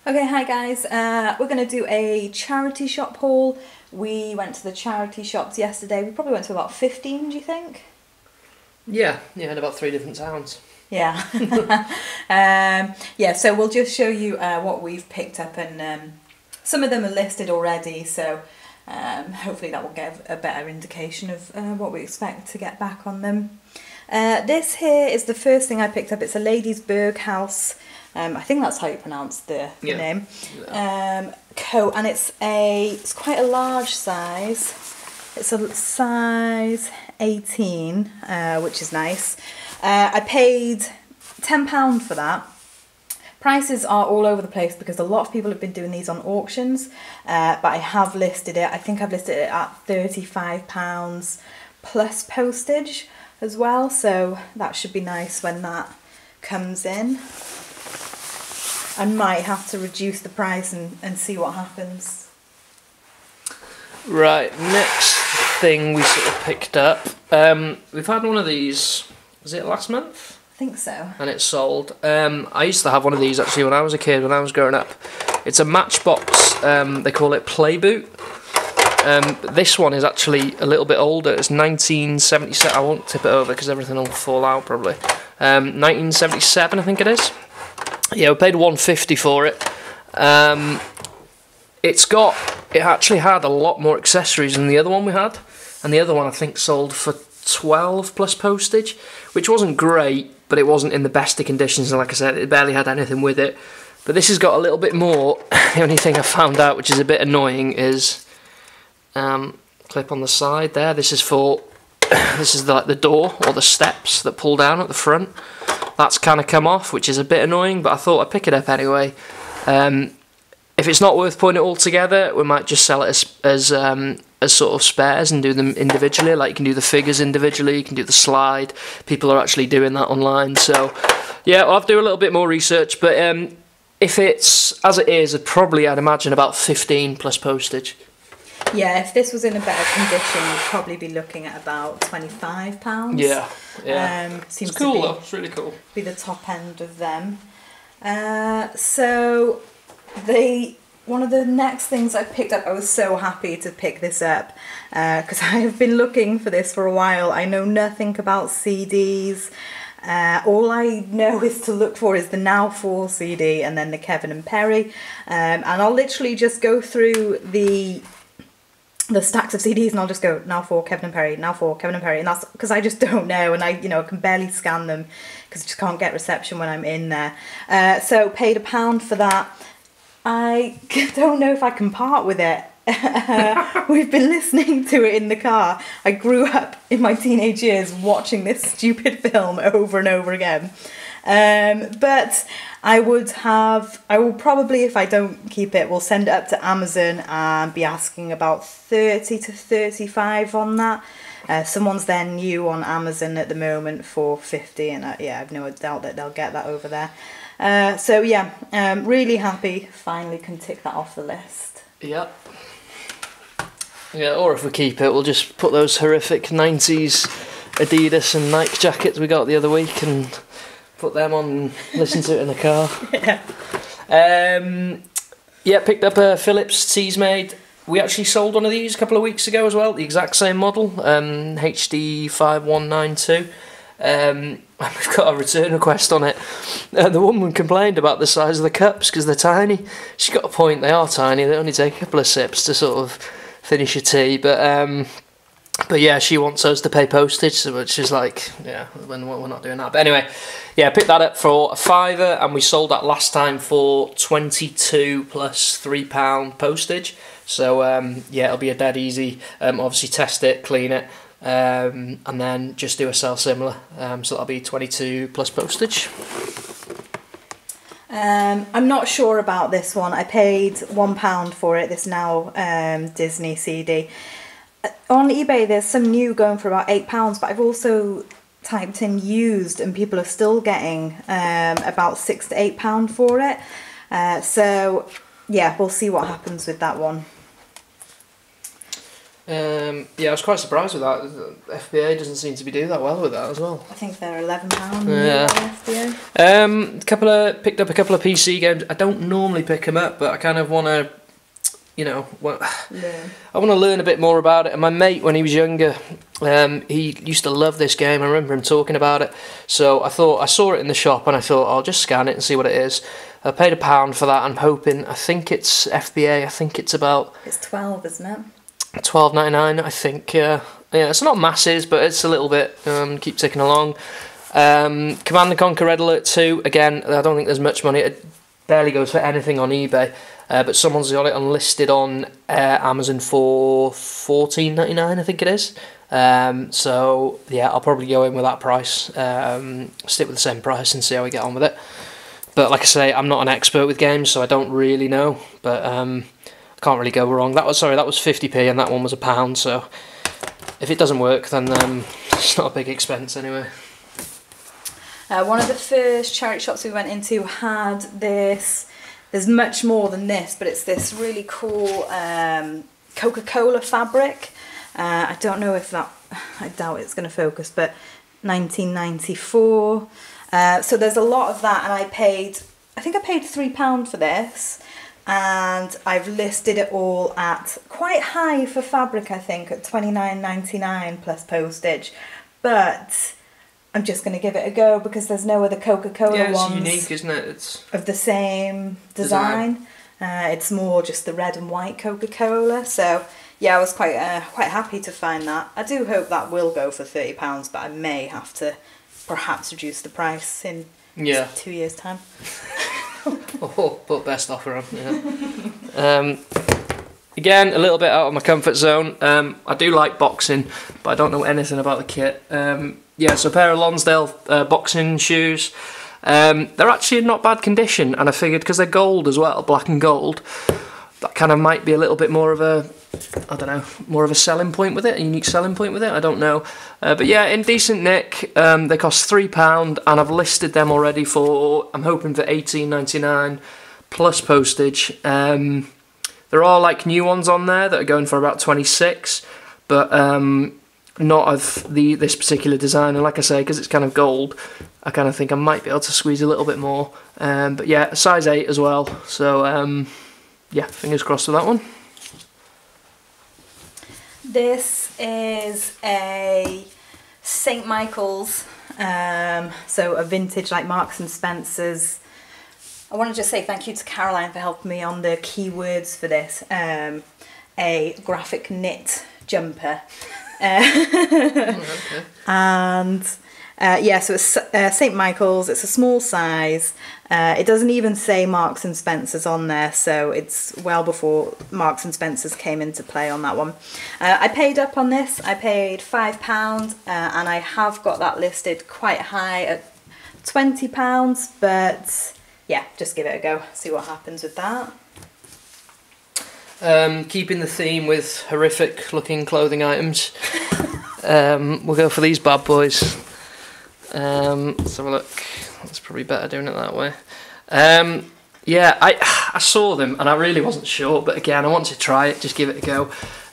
Okay, hi guys. We're going to do a charity shop haul. We went to the charity shops yesterday. We probably went to about 15, do you think? Yeah, in about 3 different towns. Yeah. Yeah, so we'll just show you what we've picked up, and some of them are listed already, so hopefully that will give a better indication of what we expect to get back on them. This here is the first thing I picked up. It's a ladies' Berghaus. I think that's how you pronounce the name. Yeah. Coat, and it's quite a large size. It's a size 18, which is nice. I paid £10 for that. Prices are all over the place because a lot of people have been doing these on auctions, but I have listed it. I think I've listed it at £35 plus postage as well, so that should be nice when that comes in. I might have to reduce the price and see what happens. Right, next thing we sort of picked up. We've had one of these, was it last month? I think so. And it's sold. I used to have one of these actually when I was a kid, when I was growing up. It's a Matchbox, they call it Play Boot. This one is actually a little bit older. It's 1977. I won't tip it over because everything will fall out probably. 1977 I think it is. Yeah, we paid £150 for it. It actually had a lot more accessories than the other one we had, and the other one I think sold for 12 plus postage, which wasn't great, but it wasn't in the best of conditions, and like I said, it barely had anything with it. But this has got a little bit more. The only thing I found out, which is a bit annoying, is clip on the side there. This is like the door or the steps that pull down at the front. That's kind of come off, which is a bit annoying, but I thought I'd pick it up anyway. If it's not worth putting it all together, we might just sell it as sort of spares and do them individually. Like you can do the figures individually, you can do the slide. People are actually doing that online. So yeah, I'll have to do a little bit more research, but if it's as it is, I'd imagine about 15 plus postage. Yeah, if this was in a better condition, you'd probably be looking at about £25. Yeah. Seems it's cool to be, though, it's really cool. Be the top end of them. So one of the next things I picked up, I was so happy to pick this up because I have been looking for this for a while. I know nothing about CDs. All I know is to look for is the Now 4 CD and then the Kevin and Perry. And I'll literally just go through the stacks of CDs and I'll just go Now 4 Kevin and Perry, Now 4 Kevin and Perry, and that's because I just don't know, and I can barely scan them because I just can't get reception when I'm in there. So paid £1 for that. I don't know if I can part with it. We've been listening to it in the car. I grew up in my teenage years watching this stupid film over and over again. But I will probably, if I don't keep it, we'll send it up to Amazon and be asking about 30 to 35 on that. Someone's there new on Amazon at the moment for 50, and yeah, I've no doubt that they'll get that over there. So yeah, really happy, finally can tick that off the list. Yep. Yeah, or if we keep it, we'll just put those horrific 90s Adidas and Nike jackets we got the other week and put them on and listen to it in the car. Yeah, picked up a Philips Teesmade. We actually sold one of these a couple of weeks ago as well, the exact same model, HD5192. We've got a return request on it. The woman complained about the size of the cups because they're tiny. She's got a point, they are tiny, they only take a couple of sips to sort of finish a tea, but yeah, she wants us to pay postage, which is like, yeah, we're not doing that. But anyway, yeah, picked that up for £5, and we sold that last time for 22 plus £3 postage. So yeah, it'll be a dead easy. Obviously test it, clean it, and then just do a sell similar. So that'll be 22 plus postage. I'm not sure about this one. I paid £1 for it, this Now Disney CD. On eBay there's some new going for about £8, but I've also typed in used and people are still getting about £6 to £8 for it. So yeah, we'll see what happens with that one. Yeah, I was quite surprised with that. FBA doesn't seem to be doing that well with that as well. I think they're £11 Yeah. FBA. Picked up a couple of PC games. I don't normally pick them up, but I kind of want to, I want to learn a bit more about it. And my mate, when he was younger, he used to love this game. I remember him talking about it. So I saw it in the shop, and I thought I'll just scan it and see what it is. I paid £1 for that. I'm hoping. I think it's FBA. I think it's about. It's 12, isn't it? $12.99, I think. Yeah, it's not masses, but it's a little bit. Keep ticking along. Command & Conquer Red Alert 2. Again, I don't think there's much money. It barely goes for anything on eBay, but someone's got it unlisted on Amazon for $14.99, I think it is. So yeah, I'll probably go in with that price. Stick with the same price and see how we get on with it. But like I say, I'm not an expert with games, so I don't really know. But I can't really go wrong. That was 50p, and that one was £1. So if it doesn't work, then it's not a big expense anyway. One of the first charity shops we went into had this. There's much more than this, but it's this really cool Coca-Cola fabric. I don't know if that. I doubt it's going to focus, but 1994. So there's a lot of that, and I think I paid £3 for this. And I've listed it all at quite high for fabric, I think, at $29.99 plus postage. But I'm just going to give it a go because there's no other Coca-Cola ones. Yeah, it's unique, isn't it? It's of the same design. It's more just the red and white Coca-Cola. So yeah, I was quite happy to find that. I do hope that will go for £30, but I may have to perhaps reduce the price in 2 years' time. Put best offer on. Yeah. Again, a little bit out of my comfort zone. I do like boxing, but I don't know anything about the kit. So a pair of Lonsdale boxing shoes. They're actually in not bad condition, and I figured because they're gold as well, black and gold, that kind of might be a little bit more of a, more of a selling point with it, a unique selling point with it. I don't know, but yeah, in decent nick. They cost £3, and I've listed them already for. I'm hoping for $18.99 plus postage. There are like new ones on there that are going for about $26, but not of this particular design. And like I say, because it's kind of gold, I kind of think I might be able to squeeze a little bit more. But yeah, size 8 as well. So yeah, fingers crossed with that one. This is a St. Michael's, so a vintage like Marks and Spencer's. I want to just say thank you to Caroline for helping me on the keywords for this. A graphic knit jumper. Okay. And yeah, so it's St. Michael's. It's a small size. It doesn't even say Marks and Spencer's on there, so it's well before Marks and Spencer's came into play on that one. I paid up on this. I paid £5, and I have got that listed quite high at £20, but yeah, just give it a go, see what happens with that. Keeping the theme with horrific looking clothing items, we'll go for these bad boys. Let's have a look. It's probably better doing it that way. Yeah, I saw them and I really wasn't sure, but again, I wanted to try it, just give it a go.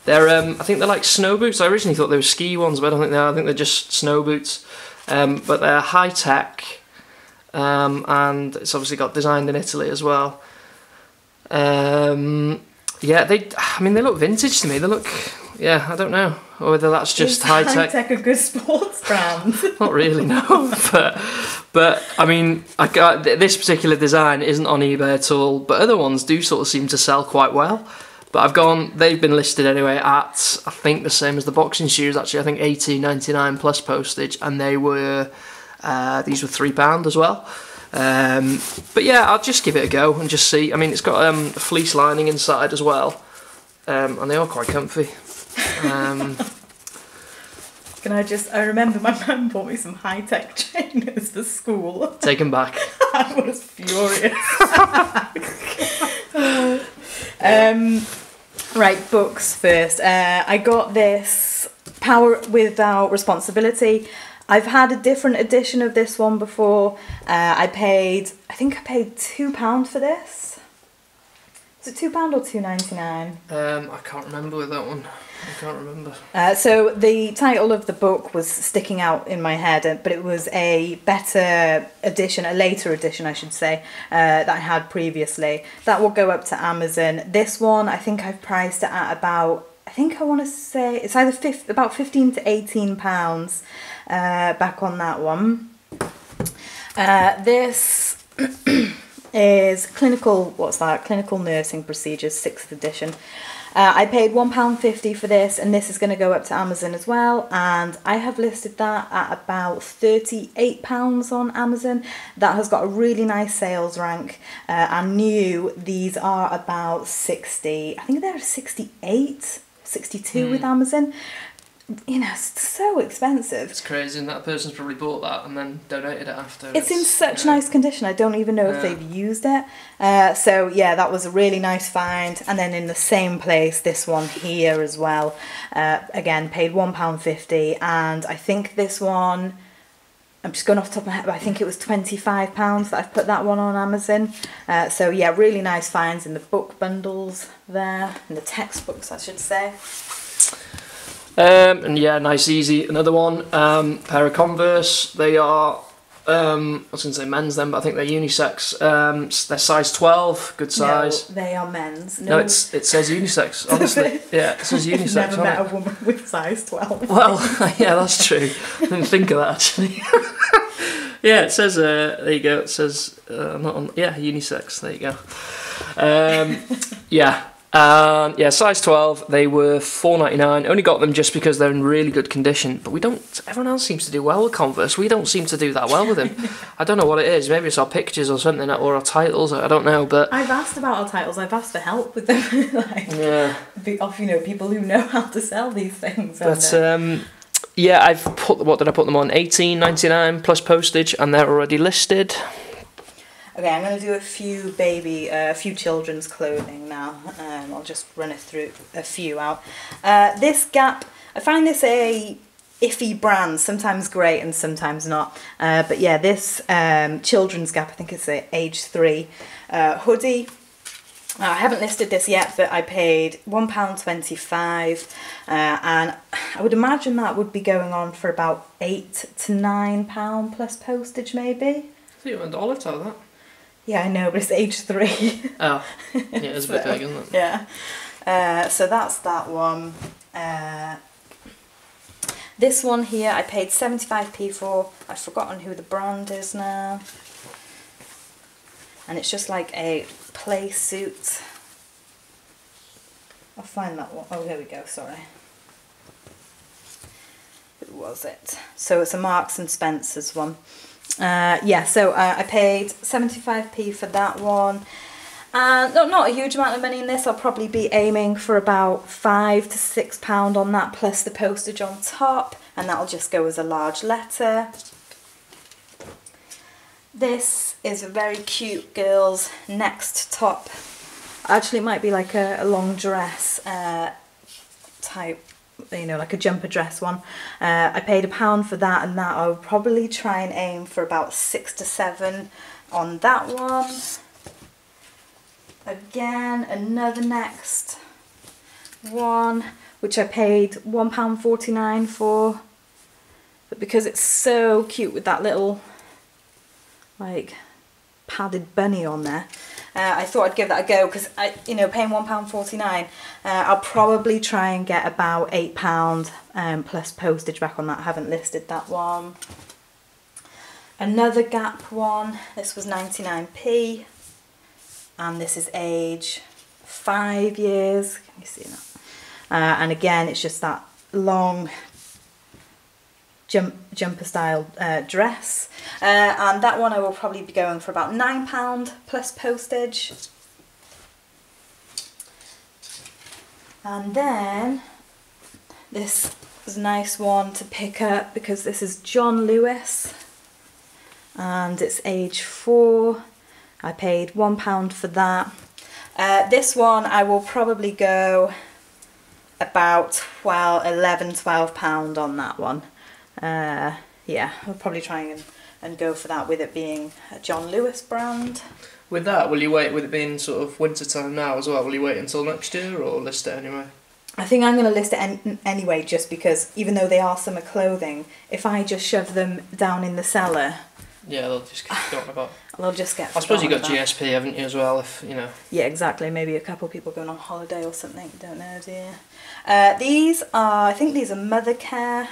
They're I think they're like snow boots. I originally thought they were ski ones, but I don't think they are. I think they're just snow boots. But they're high tech, and it's obviously got designed in Italy as well. Yeah, I mean, they look vintage to me. They look, yeah, I don't know, or whether that's just high tech. High tech a good sports brand? Not really, no. But I mean, this particular design isn't on eBay at all. But other ones do sort of seem to sell quite well. But they've been listed anyway at, I think, the same as the boxing shoes. Actually, I think $18.99 plus postage, and these were £3 as well. But yeah, I'll just give it a go and just see. I mean, it's got a fleece lining inside as well, and they are quite comfy. I remember my mum bought me some high-tech trainers for school. Take them back. I was furious. Right, books first. I got this Power Without Responsibility. I've had a different edition of this one before. I think I paid £2 for this. Is it £2 or £2.99? I can't remember with that one. I can't remember. So the title of the book was sticking out in my head, but it was a better edition, a later edition I should say, that I had previously. That will go up to Amazon. This one I think I've priced it at about, I think I want to say it's either about £15 to £18 back on that one. This is Clinical Nursing Procedures, 6th edition. I paid £1.50 for this, and this is going to go up to Amazon as well, and I have listed that at about £38 on Amazon. That has got a really nice sales rank. And new, these are about 60, I think they're 68, 62 with Amazon. You know, it's so expensive. It's crazy, and that person's probably bought that and then donated it after. It's in such nice condition, I don't even know if they've used it. So yeah, that was a really nice find. And then in the same place, this one here as well. Again, paid £1.50, and I think this one, I'm just going off the top of my head, but I think it was £25 that I've put that one on Amazon. So yeah, really nice finds in the book bundles there, in the textbooks I should say. And yeah, nice easy. Another one, pair of Converse. They are, I was going to say men's then, but I think they're unisex. They're size 12, good size. No, they are men's. No, it says unisex, honestly. Yeah, it says unisex. Never met a woman with size 12. Well, yeah, that's true. I didn't think of that actually. Yeah, it says, there you go, it says, not on, yeah, unisex, there you go. Yeah. Yeah, size 12, they were $4.99. Only got them just because they're in really good condition. But we don't, everyone else seems to do well with Converse. We don't seem to do that well with them. I don't know what it is. Maybe it's our pictures or something, or our titles. I don't know, but... I've asked about our titles. I've asked for help with them. Like, yeah. Of, you know, people who know how to sell these things. But, yeah, I've put, what did I put them on? $18.99 plus postage, and they're already listed. Okay, I'm going to do a few children's clothing now. I'll just run it through a few out. This Gap, I find this a iffy brand, sometimes great and sometimes not. But yeah, this children's Gap, I think it's a age 3 hoodie. I haven't listed this yet, but I paid £1.25, and I would imagine that would be going on for about £8 to £9 plus postage maybe. I think you went olive out of that. Yeah, I know, but it's age 3. Oh, yeah, it's a bit big, isn't it? Yeah. So that's that one. This one here I paid 75p for. I've forgotten who the brand is now. And it's just like a play suit. I'll find that one. Oh, here we go, sorry. Who was it? So it's a Marks and Spencer's one. Yeah, so I paid 75p for that one, and not a huge amount of money in this. I'll probably be aiming for about £5 to £6 on that, plus the postage on top, and that'll just go as a large letter. This is a very cute girl's next top. Actually, it might be like a long dress type, you know, like a jumper dress one. I paid £1 for that, and that I'll probably try and aim for about 6 to 7 on that one. Again, another next one, which I paid £1.49 for, but because it's so cute with that little like padded bunny on there, I thought I'd give that a go, because you know, paying £1.49, I'll probably try and get about £8 plus postage back on that. I haven't listed that one. Another Gap one. This was 99p, and this is age 5 years. Can you see that? And again, it's just that long jumper style dress, and that one I will probably be going for about £9 plus postage. And then this is a nice one to pick up, because this is John Lewis, and it's age 4. I paid £1 for that. This one I will probably go about £12 on that one. Yeah, I'll probably try and go for that, with it being a John Lewis brand. With that, will you wait, with it being sort of winter time now as well, will you wait until next year or list it anyway? I think I'm going to list it anyway, just because even though they are summer clothing, if I just shove them down in the cellar... Yeah, they'll just get forgotten about. They'll just get I suppose you've got about. GSP, haven't you, as well, if, you know... Yeah, exactly. Maybe a couple of people going on holiday or something. Don't know, do you? These are... I think these are Mothercare.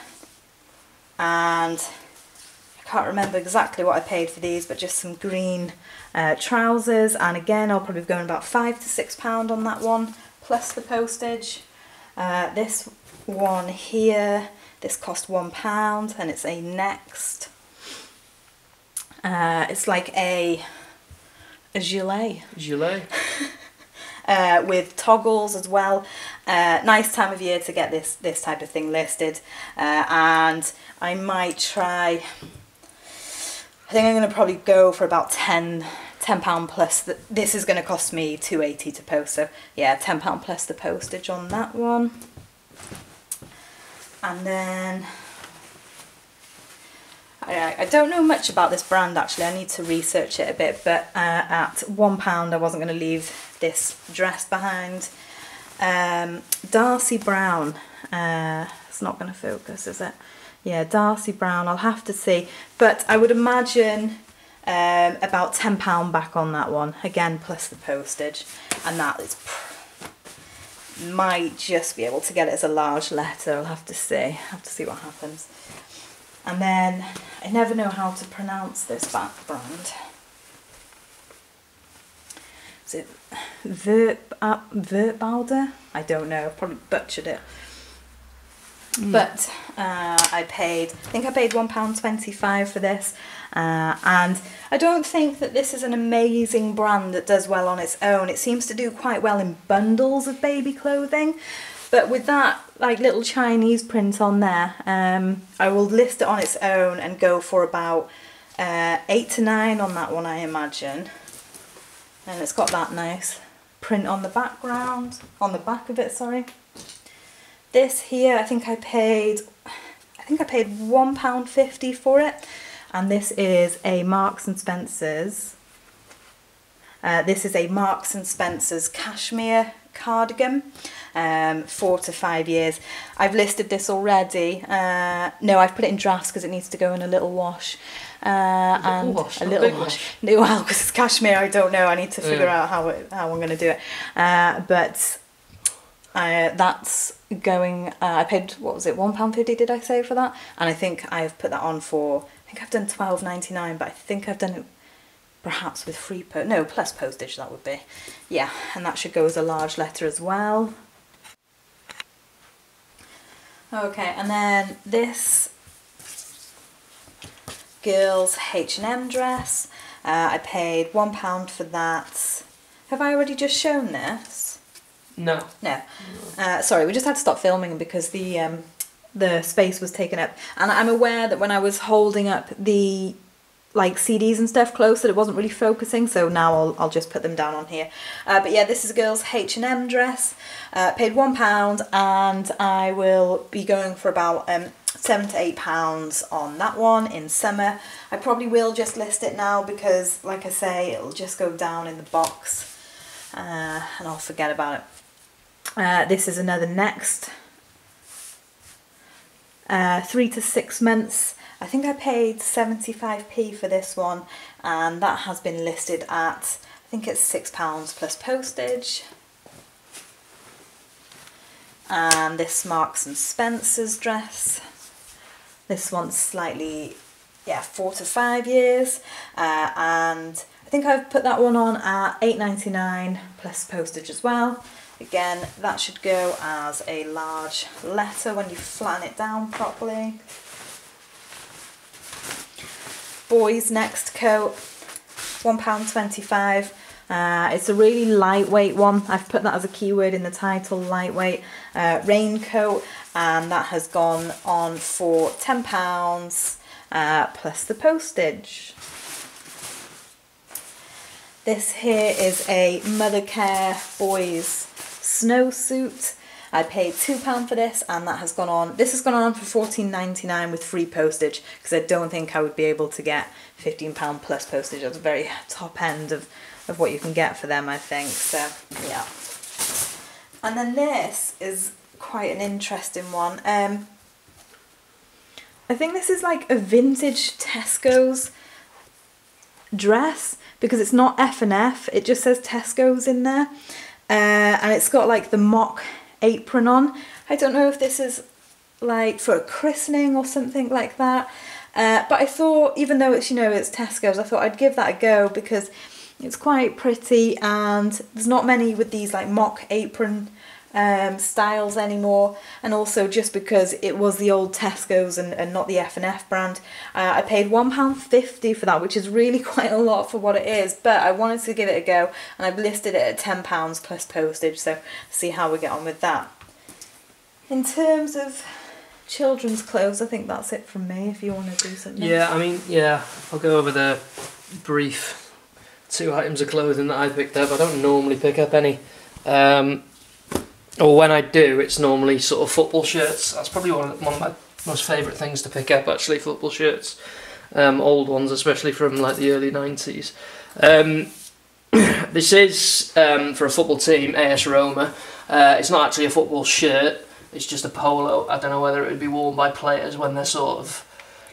And... I can't remember exactly what I paid for these, but just some green trousers. And again, I'll probably be going about £5 to £6 on that one, plus the postage. This one here, this cost £1, and it's a Next. It's like a gilet. Gilet? With toggles as well. Nice time of year to get this type of thing listed. And I might try... I think I'm going to probably go for about £10 plus. This is going to cost me £2.80 to post, so yeah, £10 plus the postage on that one. And then I don't know much about this brand actually. I need to research it a bit, but at £1 I wasn't going to leave this dress behind. Darcy Brown. It's not going to focus, is it? Yeah, Darcy Brown, I'll have to see. But I would imagine about £10 back on that one. Again, plus the postage. And that is... might just be able to get it as a large letter. I'll have to see. I'll have to see what happens. And then, I never know how to pronounce this brand. Is it Vertbauder? I don't know. Probably butchered it. But I think I paid £1.25 for this, and I don't think that this is an amazing brand that does well on its own. It seems to do quite well in bundles of baby clothing, but with that like little Chinese print on there, I will list it on its own and go for about 8 to 9 on that one, I imagine. And it's got that nice print on the background, on the back of it, sorry. This here, I think I paid £1.50 for it, and this is a Marks and Spencer's. This is a Marks and Spencer's cashmere cardigan, 4 to 5 years. I've listed this already. No, I've put it in drafts because it needs to go in a little wash. A little wash. Well, because it's cashmere, I don't know. I need to figure out how I'm going to do it. But that's going, I paid, what was it, £1.50 did I say for that? And I think I've put that on for, I think I've done £12.99, but I think I've done it perhaps with free plus postage, that would be. Yeah, and that should go as a large letter as well. Okay, and then this girl's H&M dress. I paid £1 for that. Have I already just shown this? No. No. Sorry, we just had to stop filming because the space was taken up. And I'm aware that when I was holding up the like CDs and stuff close that it wasn't really focusing, so now I'll just put them down on here. But yeah, this is a girl's H&M dress. Paid £1, and I will be going for about £7 to £8 on that one in summer. I probably will just list it now because, like I say, it'll just go down in the box and I'll forget about it. This is another Next. 3 to 6 months. I think I paid 75p for this one, and that has been listed at, I think it's £6 plus postage. And this Marks and Spencer's dress. This one's slightly, yeah, 4 to 5 years. And I think I've put that one on at £8.99 plus postage as well. Again, that should go as a large letter when you flatten it down properly. Boys Next coat, £1.25. It's a really lightweight one. I've put that as a keyword in the title, lightweight. Raincoat, and that has gone on for £10 plus the postage. This here is a Mothercare boys snowsuit. I paid £2 for this, and that has gone on. This has gone on for £14.99 with free postage, because I don't think I would be able to get £15 plus postage. That's the very top end of of what you can get for them, I think. So yeah. And then this is quite an interesting one. I think this is like a vintage Tesco's dress, because it's not F&F, it just says Tesco's in there, and it's got like the mock apron on. I don't know if this is like for a christening or something like that, but I thought, even though it's, you know, it's Tesco's, I thought I'd give that a go because it's quite pretty, and there's not many with these like mock apron styles anymore, and also just because it was the old Tesco's and not the F&F brand. I paid £1.50 for that, which is really quite a lot for what it is, but I wanted to give it a go, and I've listed it at £10 plus postage, so see how we get on with that. In terms of children's clothes, I think that's it from me, if you want to do something. Yeah, I mean, yeah, I'll go over the brief 2 items of clothing that I picked up. I don't normally pick up any. Or when I do, it's normally sort of football shirts. That's probably one of my most favourite things to pick up, actually, football shirts. Old ones, especially from like the early 90s. This is for a football team, AS Roma. It's not actually a football shirt, it's just a polo. I don't know whether it would be worn by players when they're sort of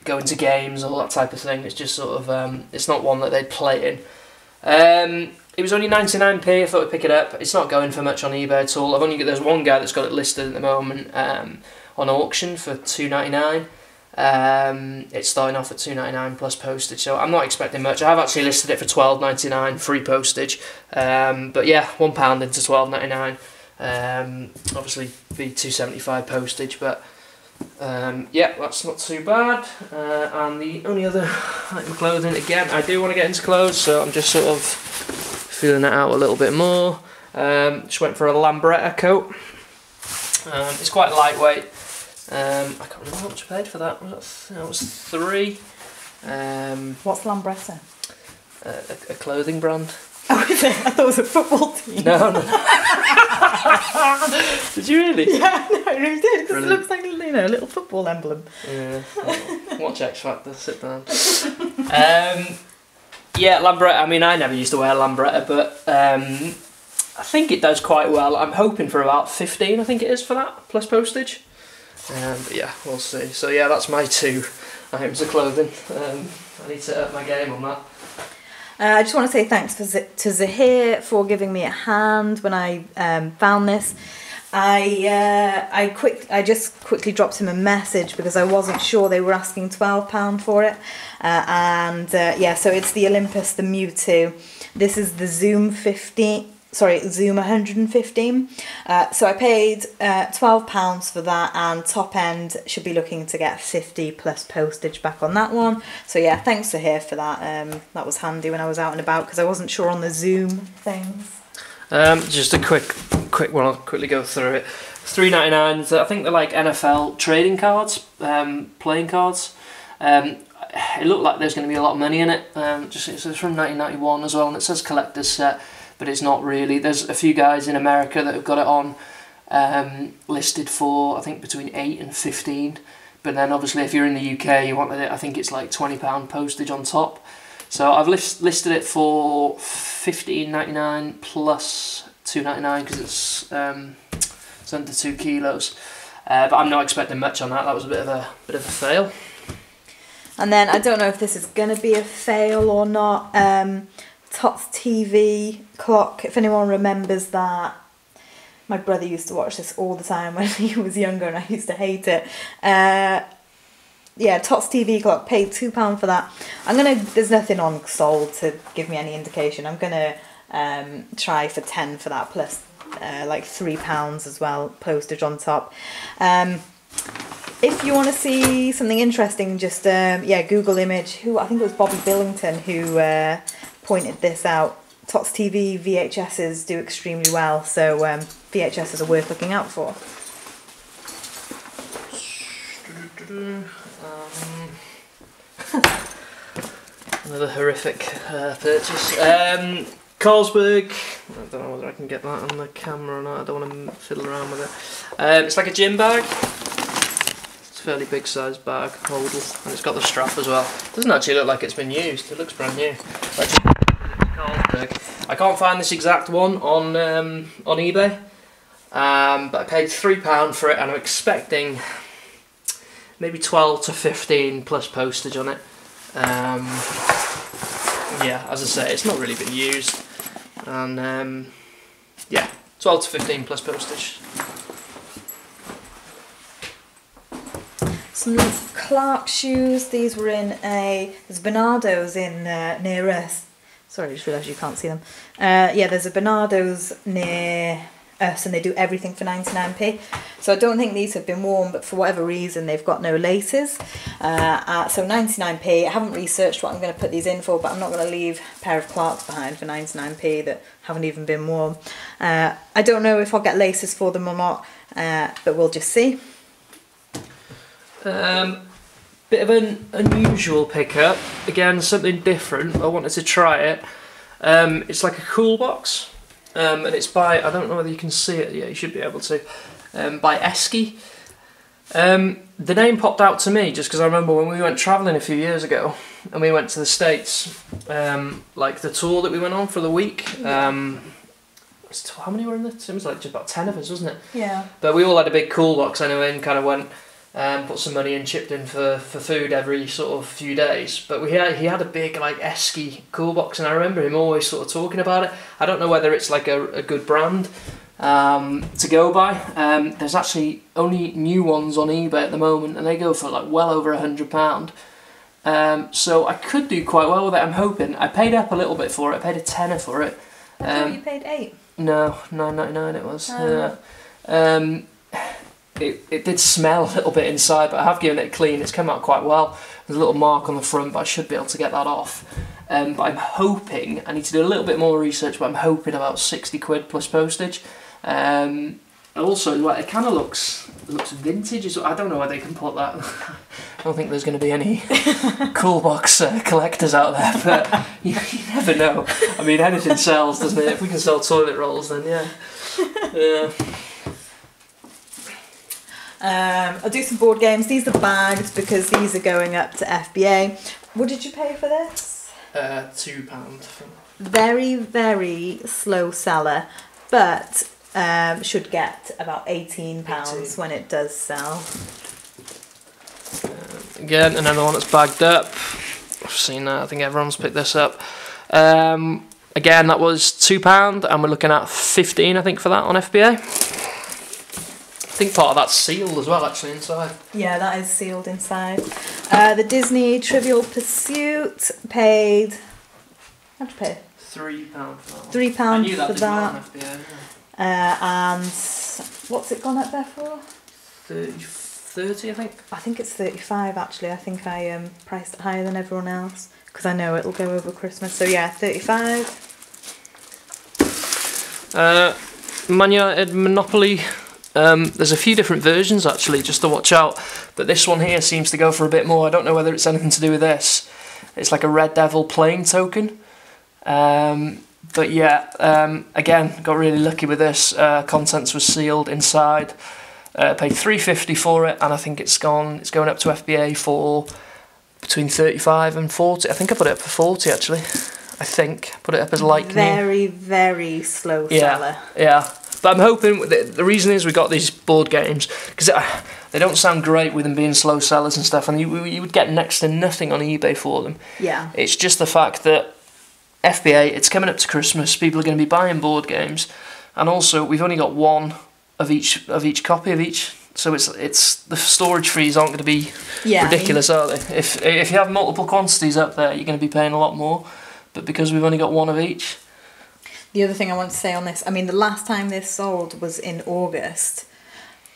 going to games or that type of thing. It's just sort of, it's not one that they'd play in. It was only 99p, I thought I'd pick it up. It's not going for much on eBay at all. There's one guy that's got it listed at the moment on auction for £2.99. It's starting off at £2.99 plus postage, so I'm not expecting much. I have actually listed it for £12.99 free postage, but yeah, £1 into £12.99. Obviously be £2.75 postage, but yeah, that's not too bad. And the only other item of clothing, again, I do want to get into clothes, so I'm just sort of feeling it out a little bit more. Just went for a Lambretta coat. It's quite lightweight. I can't remember how much I paid for that. It was £3. What's Lambretta? A clothing brand. Oh, is it? I thought it was a football team. No. Did you really? Yeah, no, I really did, because it looks like, you know, a little football emblem. Yeah. Watch X Factor, sit down. Yeah, Lambretta. I mean, I never used to wear Lambretta, but I think it does quite well. I'm hoping for about 15, I think it is, for that, plus postage. But yeah, we'll see. So yeah, that's my 2 items of clothing. I need to up my game on that. I just want to say thanks to Zahir for giving me a hand when I found this. I just quickly dropped him a message because I wasn't sure. They were asking £12 for it, yeah, so it's the Olympus, the Mewtwo. This is the Zoom 115. So I paid £12 for that, and top end should be looking to get 50 plus postage back on that one. So yeah, thanks to Zahir for that. That was handy when I was out and about because I wasn't sure on the Zoom things. Just a quick one, I'll quickly go through it. £3.99, I think they're like NFL trading cards, playing cards. It looked like there's going to be a lot of money in it. It's from 1991 as well, and it says collector's set, but it's not really. There's a few guys in America that have got it on, listed for, I think, between 8 and 15. But then obviously if you're in the UK, you wanted it, I think it's like £20 postage on top. So I've listed it for $15.99 plus $2.99 because it's under 2 kilos. But I'm not expecting much on that. That was a bit of a fail. And then I don't know if this is going to be a fail or not. Tots TV clock. If anyone remembers that, my brother used to watch this all the time when he was younger, and I used to hate it. Yeah, Tots TV clock, paid £2 for that. There's nothing on sold to give me any indication. I'm gonna try for 10 for that, plus like £3 as well, postage on top. If you want to see something interesting, just yeah, Google image. I think it was Bobby Billington who pointed this out. Tots TV VHSs do extremely well, so VHSs are worth looking out for. Another horrific purchase. Carlsberg. I don't know whether I can get that on the camera or not. I don't want to fiddle around with it. It's like a gym bag. It's a fairly big sized bag, holdall, and it's got the strap as well. It doesn't actually look like it's been used. It looks brand new. Carlsberg. I can't find this exact one on eBay, but I paid £3 for it, and I'm expecting maybe 12 to 15 plus postage on it. Yeah, as I say, it's not really been used, and yeah, 12 to 15 plus postage. Some Clark shoes. These were in there's Bernardo's in near us. Sorry, I just realised you can't see them. Yeah, there's a Bernardo's near us, and they do everything for 99p. So I don't think these have been worn, but for whatever reason they've got no laces. So 99p. I haven't researched what I'm going to put these in for, but I'm not going to leave a pair of Clarks behind for 99p that haven't even been worn. I don't know if I'll get laces for them or not, but we'll just see. Bit of an unusual pickup. Again, something different. I wanted to try it. It's like a cool box, and it's by, I don't know whether you can see it. Yeah, you should be able to. By Esky. The name popped out to me just because I remember when we went travelling a few years ago, and we went to the States, like the tour that we went on for the week. How many were in the? It was like just about 10 of us, wasn't it? Yeah. But we all had a big cool box anyway, and kind of went. Put some money in, chipped in for food every sort of few days. But he had a big like Esky cool box, and I remember him always sort of talking about it. I don't know whether it's like a good brand to go by. There's actually only new ones on eBay at the moment, and they go for like well over £100. So I could do quite well with it. I'm hoping. I paid up a little bit for it. I paid a tenner for it. I thought you paid £8. No, £9.99 it was. It did smell a little bit inside, but I have given it a clean. It's come out quite well. There's a little mark on the front, but I should be able to get that off. But I'm hoping, I need to do a little bit more research, but I'm hoping about 60 quid plus postage. Also, it kind of looks vintage. I don't know where they can put that. I don't think there's going to be any cool box collectors out there, but you never know. I mean, anything sells, doesn't it? If we can sell toilet rolls, then yeah. Yeah. I'll do some board games. These are bagged because these are going up to FBA. What did you pay for this? £2. Very, very slow seller, but should get about £18 when it does sell. Again, another one that's bagged up. I've seen that. I think everyone's picked this up. Again, that was £2, and we're looking at 15, I think, for that on FBA. I think part of that's sealed as well, actually, inside. Yeah, that is sealed inside. The Disney Trivial Pursuit paid... How'd you pay? £3 for that. £3 I knew that for did that. well on FBA, yeah. And what's it gone up there for? 30, I think. I think it's 35 actually. I think I priced it higher than everyone else because I know it'll go over Christmas. So yeah, 35. Man United Monopoly. There's a few different versions actually, just to watch out, but this one here seems to go for a bit more. I don't know whether it's anything to do with this. It's like a Red Devil playing token, but yeah, again, got really lucky with this. Contents was sealed inside. Paid £3.50 for it, and I think it's going up to FBA for between 35 and 40. I think I put it up for 40 actually. I think put it up as like very, very slow seller. Yeah. But I'm hoping, the reason is we got these board games, because they don't sound great with them being slow sellers and stuff, and you would get next to nothing on eBay for them. Yeah. It's just the fact that FBA, it's coming up to Christmas, people are going to be buying board games, and also we've only got one of each copy of each, so it's the storage fees aren't going to be ridiculous, are they? If you have multiple quantities up there, you're going to be paying a lot more, but because we've only got one of each. The other thing I want to say on this, I mean, the last time this sold was in August,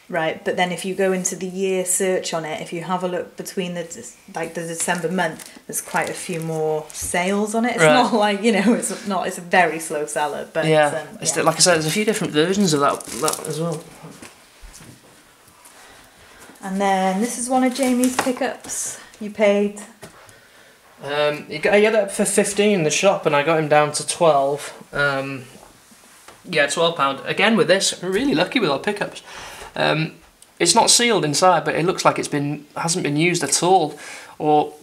right? But then if you go into the year search on it, if you have a look between the December month, there's quite a few more sales on it. It's not like, it's a very slow seller. But yeah, like I said, there's a few different versions of that as well. And then this is one of Jamie's pickups. You paid... He got it up for 15 in the shop, and I got him down to 12. Yeah, £12. Again with this, we're really lucky with our pickups. It It's not sealed inside, but it looks like hasn't been used at all. Or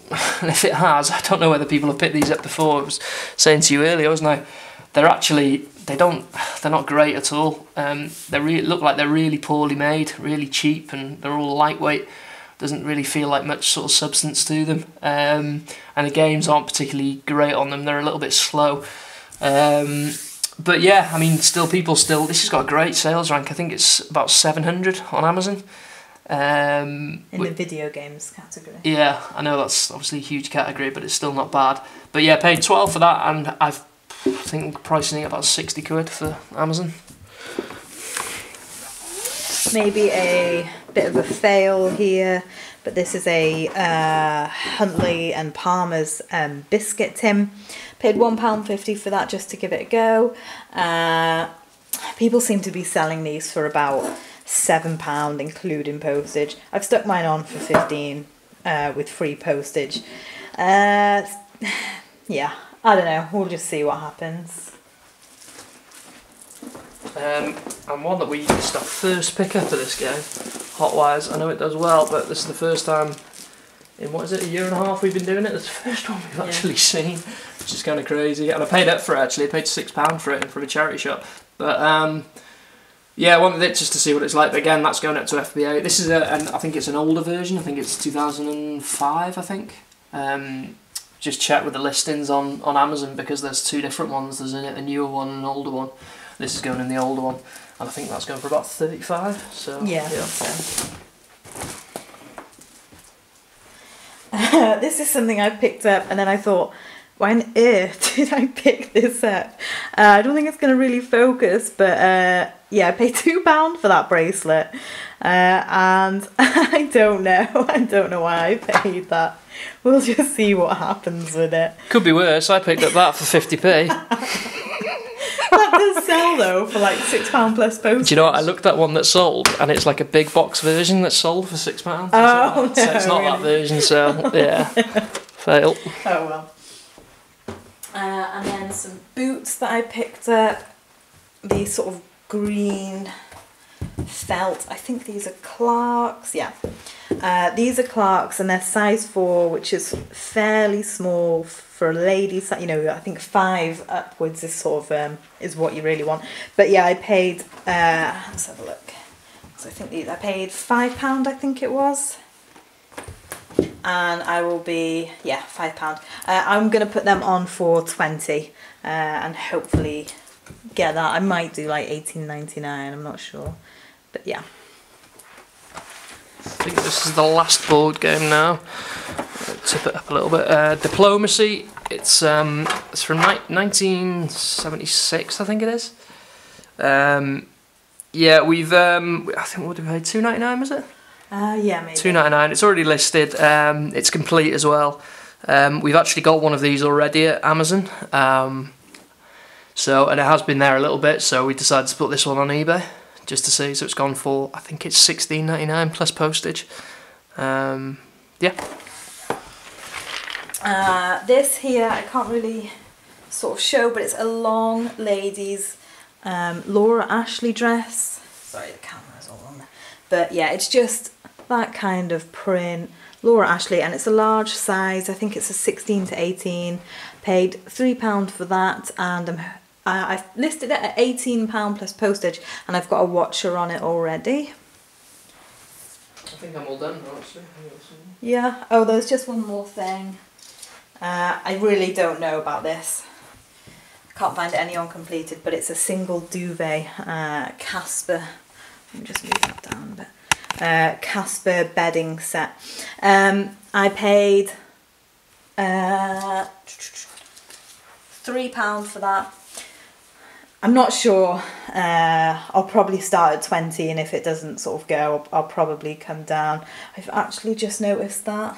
if it has, I don't know whether people have picked these up before. I was saying to you earlier, wasn't I? They're actually, they're not great at all. They look like they're really poorly made, really cheap, and they're all lightweight. Doesn't really feel like much sort of substance to them. And the games aren't particularly great on them. They're a little bit slow. But yeah, I mean, this has got a great sales rank. I think it's about 700 on Amazon. In the video games category. Yeah, I know that's obviously a huge category, but it's still not bad. But yeah, paid 12 for that, and I think pricing it about 60 quid for Amazon. Maybe a bit of a fail here, but this is a Huntley and Palmer's biscuit tin. Paid £1.50 for that just to give it a go. People seem to be selling these for about £7 including postage. I've stuck mine on for 15 with free postage. Yeah, I don't know, we'll just see what happens. And one that we used our first pickup for this game, Hotwires. I know it does well, but this is the first time in, what is it, a year and a half we've been doing it. It's the first one we've actually seen, which is kind of crazy. And I paid up for it actually. I paid £6 for it from a charity shop. But yeah, I wanted it just to see what it's like. But again, that's going up to FBA. This is I think it's an older version. I think it's 2005. I think. Just check with the listings on Amazon because there's two different ones. There's a newer one and an older one. This is going in the older one, and I think that's going for about 35. So yeah. This is something I picked up, and then I thought, why on earth did I pick this up? I don't think it's going to really focus, but yeah, I paid £2 for that bracelet, and I don't know why I paid that. We'll just see what happens with it. Could be worse. I picked up that for 50p. That does sell though for like £6 plus postage. Do you know what? I looked at one that sold, and it's like a big box version that sold for £6. Oh no! So it's not really? that version. So yeah, fail. Oh well. And then some boots that I picked up. These sort of green felt. I think these are Clarks. Yeah. These are Clarks, and they're size 4, which is fairly small for a lady. You know, I think 5 upwards is sort of is what you really want. But yeah, I paid. Let's have a look. So I think I paid £5. I think it was. And I will be £5. I'm gonna put them on for 20, and hopefully get that. I might do like 18.99. I'm not sure, but yeah. I think this is the last board game now. Tip it up a little bit. Diplomacy. It's from 1976, I think it is. Yeah, we've. I think what did we pay? £2.99 was it? Yeah, maybe. £2.99. It's already listed. It's complete as well. We've actually got one of these already at Amazon. And it has been there a little bit, so we decided to put this one on eBay just to see. So it's gone for, I think it's £16.99 plus postage. Yeah. This here I can't really sort of show, but it's a long ladies Laura Ashley dress. Sorry, the camera's all on there. But yeah, it's just that kind of print. Laura Ashley, and it's a large size. I think it's a 16 to 18. Paid £3 for that, and I've listed it at £18 plus postage, and I've got a watcher on it already. I think I'm all done now, actually. Yeah. Oh, there's just one more thing. I really don't know about this. I can't find any uncompleted, but it's a single duvet Casper. Let me just move that down a bit. Casper bedding set. I paid £3 for that. I'm not sure. I'll probably start at 20, and if it doesn't sort of go, I'll probably come down. I've actually just noticed that.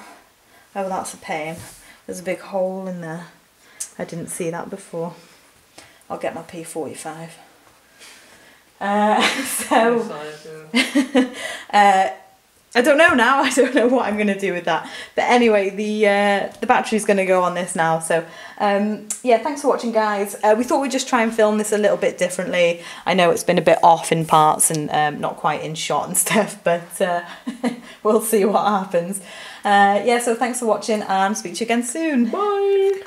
Oh, that's a pain. There's a big hole in there. I didn't see that before. I'll get my P45. I don't know now. I don't know what I'm going to do with that. But anyway, the battery's going to go on this now. So yeah, thanks for watching, guys. We thought we'd just try and film this a little bit differently. I know it's been a bit off in parts and not quite in shot and stuff, but we'll see what happens. Yeah, so thanks for watching and speak to you again soon. Bye.